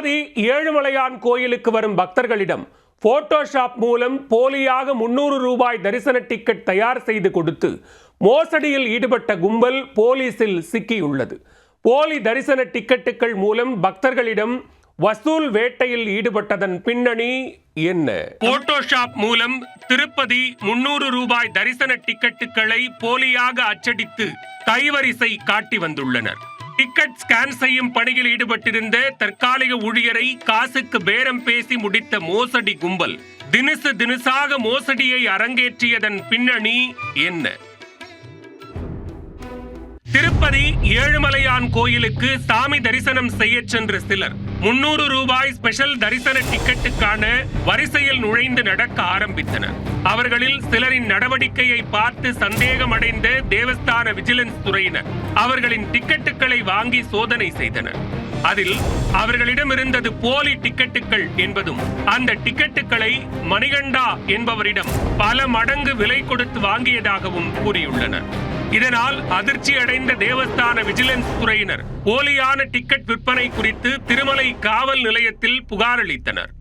திருப்பதி ஏழுமலையான் கோயிலுக்கு வரும் பக்தர்களிடம் போட்டோஷாப் மூலம் போலியாக 300 ரூபாய் தரிசன டிக்கெட் தயார் செய்து கொடுத்து மோசடியில் ஈடுபட்ட கும்பல் போலீசில் சிக்கியுள்ளது. போலி தரிசன டிக்கெட்டுகள் மூலம் பக்தர்களிடம் வசூல் வேட்டையில் ஈடுபட்டதன் பின்னணி என்ன? போட்டோஷாப் மூலம் திருப்பதி 300 ரூபாய் தரிசன டிக்கெட்டுகளை போலியாக அச்சடித்து கைவரிசை காட்டி வந்துள்ளனர். டிக்கெட் ஸ்கேன் செய்யும் பணியில் ஈடுபட்டிருந்த தற்காலிக ஊழியரை காசுக்கு பேரம் பேசி முடித்த மோசடி கும்பல் தினுசாக மோசடியை அரங்கேற்றியதன் பின்னணி என்ன? திருப்பதி ஏழுமலையான் கோயிலுக்கு சாமி தரிசனம் செய்ய சென்ற சிலர் 300 ரூபாய் ஸ்பெஷல் தரிசன டிக்கெட்டுக்கான வரிசையில் நுழைந்து நடக்க ஆரம்பித்தனர். அவர்களில் சிலரின் நடவடிக்கையை பார்த்து சந்தேகமடைந்த தேவஸ்தான விஜிலன்ஸ் துறையினர் அவர்களின் டிக்கெட்டுகளை வாங்கி சோதனை செய்தனர். அதில் அவர்களிடம் இருந்தது போலி டிக்கெட்டுகள் என்பதும் அந்த டிக்கெட்டுகளை மணிகண்டா என்பவரிடம் பல மடங்கு விலை கொடுத்து வாங்கியதாகவும் கூறியுள்ளனர். இதனால் அதிர்ச்சி அடைந்த தேவஸ்தான விஜிலன்ஸ் துறையினர் போலியான டிக்கெட் விற்பனை குறித்து திருமலை காவல் நிலையத்தில் புகார் அளித்தனர்.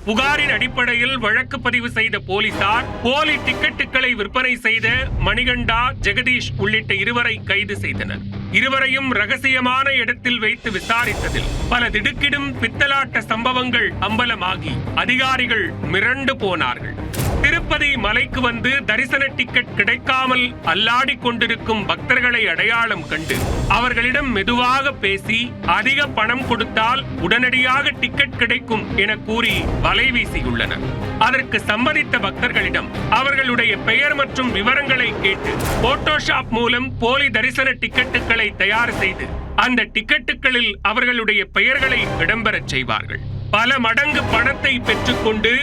புகாரின் அடிப்படையில் வழக்கு பதிவு செய்த போலீசார் போலி டிக்கெட்டுகளை விற்பனை செய்த மணிகண்டா, ஜெகதீஷ் உள்ளிட்ட இருவரை கைது செய்தனர். இருவரையும் ரகசியமான இடத்தில் வைத்து விசாரித்ததில் பல திடுக்கிடும் பித்தலாட்ட சம்பவங்கள் அம்பலமாகி அதிகாரிகள் மிரண்டு போனார்கள். திருப்பதி மலைக்கு வந்து தரிசன டிக்கெட் கிடைக்காமல் அல்லாடி கொண்டிருக்கும் பக்தர்களை அடையாளம் கண்டு அவர்களிடம் மெதுவாக பேசி அதிக பணம் கொடுத்தால் உடனடியாக டிக்கெட் கிடைக்கும் என கூறி வலை வீசியுள்ளனர். அதற்கு சம்மதித்த பக்தர்களிடம் அவர்களுடைய பெயர் மற்றும் விவரங்களை கேட்டு போட்டோஷாப் மூலம் போலி தரிசன டிக்கெட்டுகளை தயார் செய்து அந்த டிக்கெட்டுகளில் அவர்களுடைய பெயர்களை இடம்பெறச் செய்வார்கள். பல மடங்கு பணத்தை பெற்றுக்கொண்டு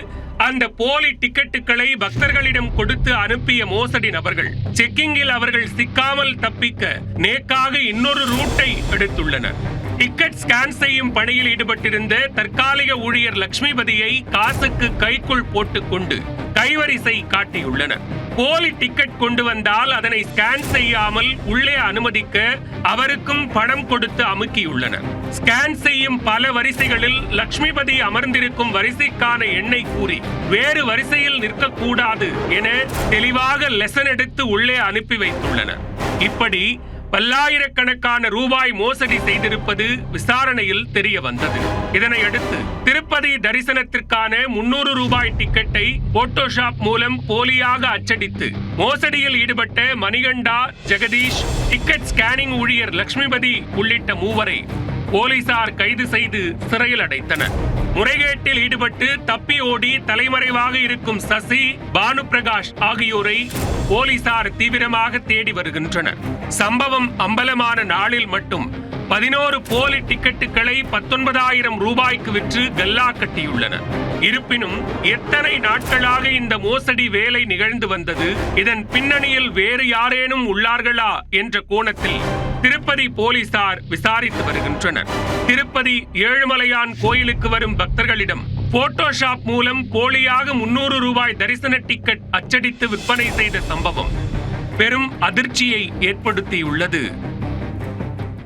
அந்த போலி டிக்கெட்டுகளை பக்தர்களிடம் கொடுத்து அனுப்பிய மோசடி நபர்கள் செக்கிங்கில் அவர்கள் சிக்காமல் தப்பிக்க நேக்காக இன்னொரு ரூட்டை எடுத்துள்ளனர். டிக்கெட் ஸ்கேன் செய்யும் பணியில் ஈடுபட்டிருந்த தற்காலிக ஊழியர் லட்சுமிபதியை காசுக்கு கைக்குள் போட்டுக்கொண்டு கைவரிசை காட்டியுள்ளனர். போலி டிக்கெட் கொண்டு வந்தால் அதனை ஸ்கேன் செய்யாமல் உள்ளே அனுமதிக்க அவருக்கும் பணம் கொடுத்து அமுக்கியுள்ளனர். ஸ்கேன் செய்யும் பல வரிசைகளில் லட்சுமிபதி அமர்ந்திருக்கும் வரிசைக்கான எண்ணை கூறி வேறு வரிசையில் நிற்கக்கூடாது என தெளிவாக லெசன் எடுத்து உள்ளே அனுப்பி வைத்துள்ளனர். இப்படி பல்லாயிரக்கணக்கான ரூபாய் மோசடி செய்திருப்பது விசாரணையில் தெரிய வந்தது. இதனையடுத்து திருப்பதி தரிசனத்திற்கான 300 ரூபாய் டிக்கெட்டை போட்டோஷாப் மூலம் போலியாக அச்சடித்து மோசடியில் ஈடுபட்ட மணிகண்டா, ஜெகதீஷ், டிக்கெட் ஸ்கேனிங் ஊழியர் லட்சுமிபதி உள்ளிட்ட மூவரை போலீசார் கைது செய்து சிறையில் அடைத்தனர். முறைகேட்டில் ஈடுபட்டு தப்பி ஓடி தலைமறைவாக இருக்கும் சசி, பானுபிரகாஷ் ஆகியோரை போலீசார் தீவிரமாக தேடி வருகின்றனர். சம்பவம் அம்பலமான நாளில் மட்டும் 11 போலி டிக்கெட்டுகளை 19,000 ரூபாய்க்கு விற்று கல்லா கட்டியுள்ளனர். இருப்பினும் எத்தனை நாட்களாக இந்த மோசடி வேலை நிகழ்ந்து வந்தது, இதன் பின்னணியில் வேறு யாரேனும் உள்ளார்களா என்ற கோணத்தில் திருப்பதி போலீசார் விசாரித்து வருகின்றனர். திருப்பதி ஏழுமலையான் கோயிலுக்கு வரும் பக்தர்களிடம் போட்டோஷாப் மூலம் போலியாக 300 ரூபாய் தரிசன டிக்கெட் அச்சடித்து விற்பனை செய்த சம்பவம் பெரும் அதிர்ச்சியை ஏற்படுத்தியுள்ளது.